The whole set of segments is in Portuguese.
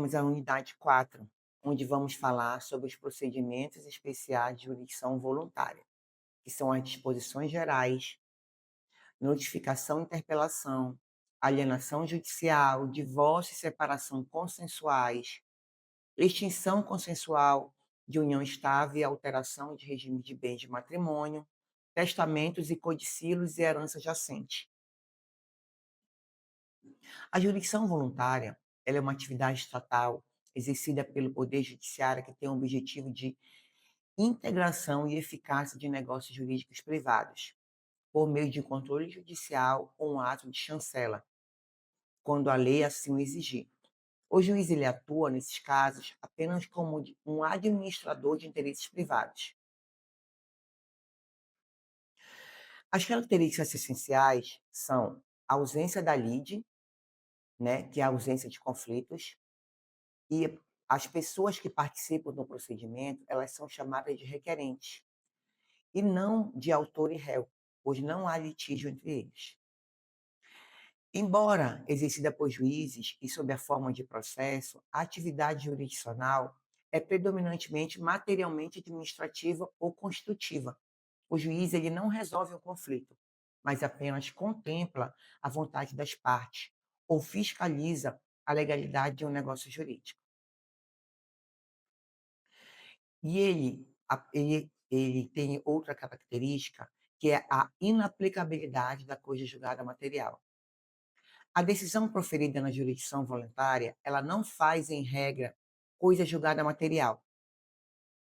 vamos à unidade 4, onde vamos falar sobre os procedimentos especiais de jurisdição voluntária, que são as disposições gerais, notificação e interpelação, alienação judicial, divórcio e separação consensuais, extinção consensual de união estável e alteração de regime de bens de matrimônio, testamentos e codicílios e herança jacente. A jurisdição voluntária, ela é uma atividade estatal exercida pelo Poder Judiciário que tem o objetivo de integração e eficácia de negócios jurídicos privados, por meio de controle judicial ou um ato de chancela, quando a lei assim o exigir. O juiz ele atua, nesses casos, apenas como um administrador de interesses privados. As características essenciais são a ausência da lide, né, que é a ausência de conflitos, e as pessoas que participam do procedimento, elas são chamadas de requerentes, e não de autor e réu, pois não há litígio entre eles. Embora exercida por juízes e sob a forma de processo, a atividade jurisdicional é predominantemente materialmente administrativa ou constitutiva. O juiz ele não resolve o conflito, mas apenas contempla a vontade das partes ou fiscaliza a legalidade de um negócio jurídico. E ele tem outra característica, que é a inaplicabilidade da coisa julgada material. A decisão proferida na jurisdição voluntária, ela não faz, em regra, coisa julgada material.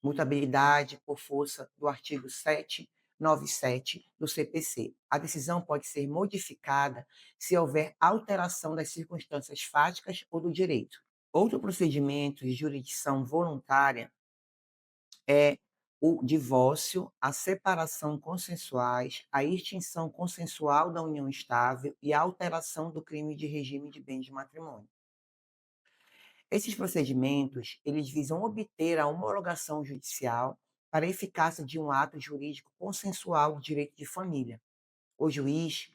Mutabilidade por força do artigo 797 do CPC. A decisão pode ser modificada se houver alteração das circunstâncias fáticas ou do direito. Outro procedimento de jurisdição voluntária é o divórcio, a separação consensuais, a extinção consensual da união estável e a alteração do crime de regime de bens de matrimônio. Esses procedimentos, eles visam obter a homologação judicial para a eficácia de um ato jurídico consensual de direito de família. O juiz,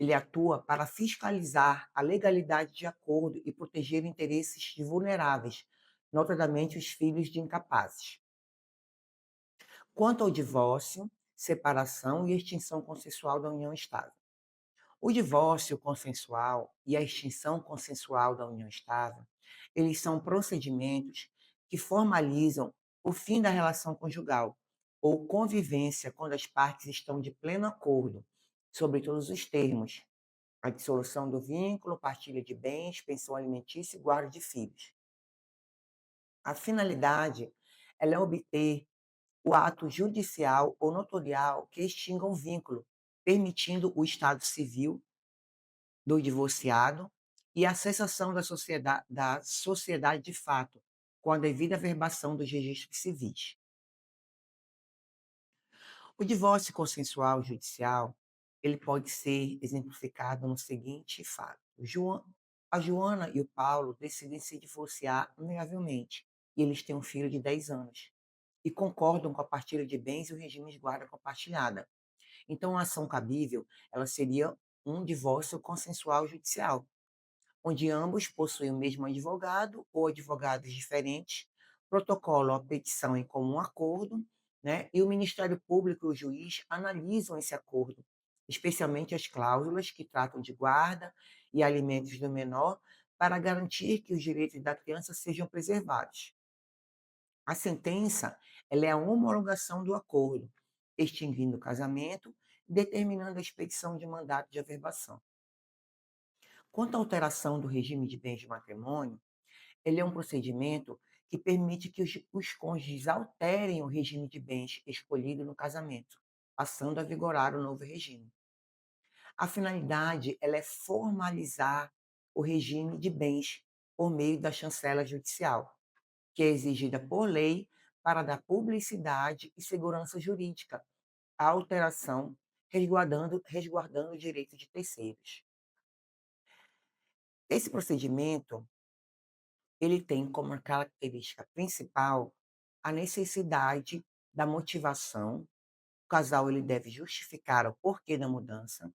ele atua para fiscalizar a legalidade de acordo e proteger interesses de vulneráveis, notadamente os filhos de incapazes. Quanto ao divórcio, separação e extinção consensual da união estável. O divórcio consensual e a extinção consensual da união estável, eles são procedimentos que formalizam o fim da relação conjugal ou convivência quando as partes estão de pleno acordo sobre todos os termos, a dissolução do vínculo, partilha de bens, pensão alimentícia e guarda de filhos. A finalidade ela é obter o ato judicial ou notorial que extinga o vínculo, permitindo o estado civil do divorciado e a cessação da sociedade de fato, com a devida averbação dos registros civis. O divórcio consensual judicial, ele pode ser exemplificado no seguinte fato: a Joana e o Paulo decidem se divorciar amigavelmente, e eles têm um filho de 10 anos, e concordam com a partilha de bens e o regime de guarda compartilhada. Então, a ação cabível, ela seria um divórcio consensual judicial, onde ambos possuem o mesmo advogado ou advogados diferentes, protocolam a petição em comum acordo, né? E o Ministério Público e o juiz analisam esse acordo, especialmente as cláusulas que tratam de guarda e alimentos do menor, para garantir que os direitos da criança sejam preservados. A sentença ela é a homologação do acordo, extinguindo o casamento e determinando a expedição de mandato de averbação. Quanto à alteração do regime de bens de matrimônio, ele é um procedimento que permite que os cônjuges alterem o regime de bens escolhido no casamento, passando a vigorar o novo regime. A finalidade ela é formalizar o regime de bens por meio da chancela judicial, que é exigida por lei para dar publicidade e segurança jurídica à alteração, resguardando o direito de terceiros. Esse procedimento ele tem como característica principal a necessidade da motivação. O casal ele deve justificar o porquê da mudança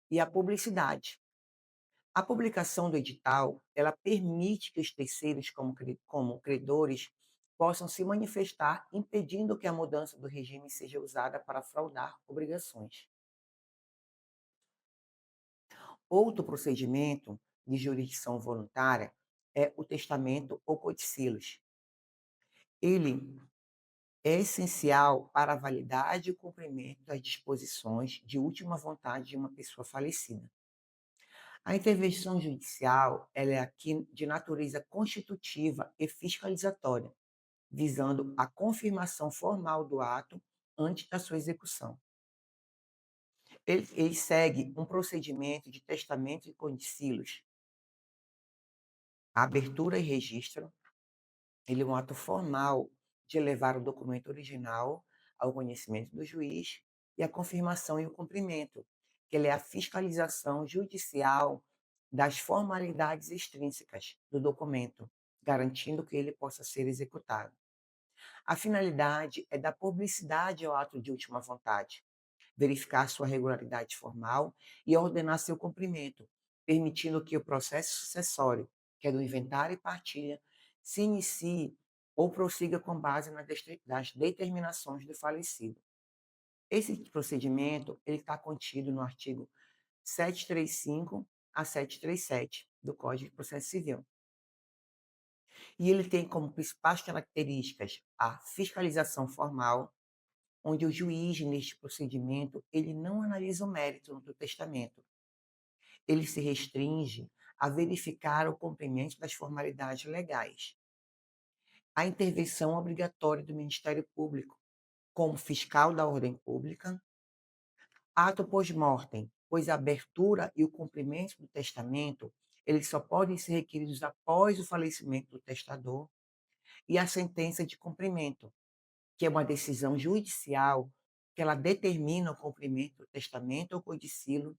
e a publicidade, A publicação do edital, ela permite que os terceiros, como credores, possam se manifestar, impedindo que a mudança do regime seja usada para fraudar obrigações. Outro procedimento de jurisdição voluntária é o testamento ou codicílios. Ele é essencial para a validade e o cumprimento das disposições de última vontade de uma pessoa falecida. A intervenção judicial, ela é aqui de natureza constitutiva e fiscalizatória, visando a confirmação formal do ato antes da sua execução. Ele segue um procedimento de testamento e condicílios, abertura e registro. Ele é um ato formal de levar o documento original ao conhecimento do juiz e a confirmação e o cumprimento, que ele é a fiscalização judicial das formalidades extrínsecas do documento, garantindo que ele possa ser executado. A finalidade é dar publicidade ao ato de última vontade, verificar sua regularidade formal e ordenar seu cumprimento, permitindo que o processo sucessório, que é do inventário e partilha, se inicie ou prossiga com base nas determinações do falecido. Esse procedimento ele está contido no artigo 735 a 737 do Código de Processo Civil. E ele tem como principais características a fiscalização formal, onde o juiz, neste procedimento, ele não analisa o mérito do testamento. Ele se restringe a verificar o cumprimento das formalidades legais. A intervenção obrigatória do Ministério Público, como fiscal da ordem pública, ato pós-mortem, pois a abertura e o cumprimento do testamento, eles só podem ser requeridos após o falecimento do testador, e a sentença de cumprimento, que é uma decisão judicial que ela determina o cumprimento do testamento ou codicilo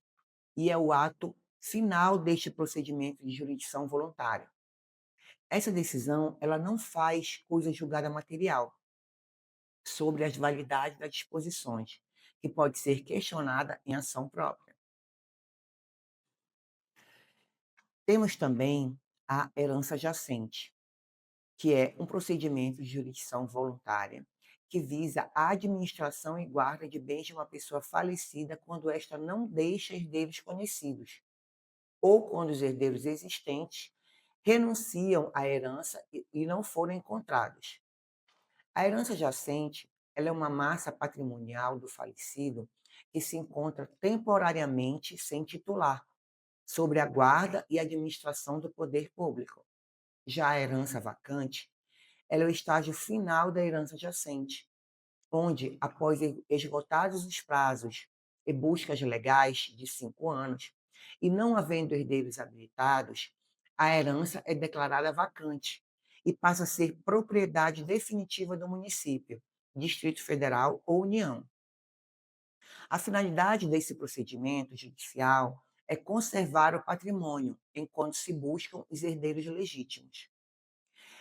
e é o ato final deste procedimento de jurisdição voluntária. Essa decisão, ela não faz coisa julgada material sobre as validades das disposições, que pode ser questionada em ação própria. Temos também a herança jacente, que é um procedimento de jurisdição voluntária que visa a administração e guarda de bens de uma pessoa falecida quando esta não deixa herdeiros conhecidos, ou quando os herdeiros existentes renunciam à herança e não foram encontrados. A herança jacente, ela é uma massa patrimonial do falecido que se encontra temporariamente sem titular, sobre a guarda e administração do poder público. Já a herança vacante, ela é o estágio final da herança jacente, onde, após esgotados os prazos e buscas legais de 5 anos, e não havendo herdeiros habilitados, a herança é declarada vacante e passa a ser propriedade definitiva do município, Distrito Federal ou União. A finalidade desse procedimento judicial é conservar o patrimônio enquanto se buscam os herdeiros legítimos.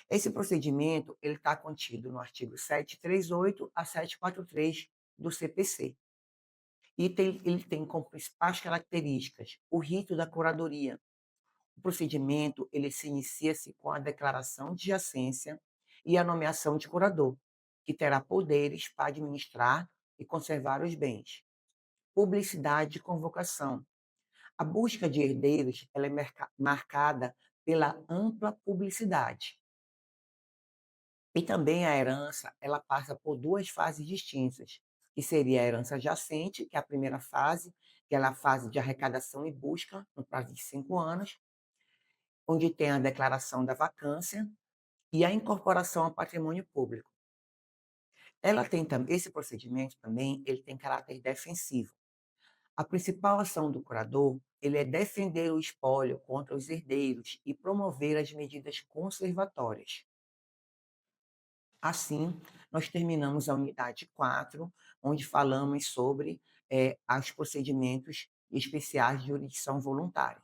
Esse procedimento ele está contido no artigo 738 a 743 do CPC. E ele tem como principais características o rito da curadoria. O procedimento ele se inicia-se com a declaração de jacência e a nomeação de curador, que terá poderes para administrar e conservar os bens. Publicidade de convocação. A busca de herdeiros ela é marcada pela ampla publicidade. E também a herança, ela passa por 2 fases distintas, que seria a herança jacente, que é a primeira fase, que ela é a fase de arrecadação e busca, no prazo de 5 anos, onde tem a declaração da vacância e a incorporação ao patrimônio público. Ela tem esse procedimento também, ele tem caráter defensivo. A principal ação do curador, ele é defender o espólio contra os herdeiros e promover as medidas conservatórias. Assim, nós terminamos a unidade 4, onde falamos sobre os procedimentos especiais de jurisdição voluntária.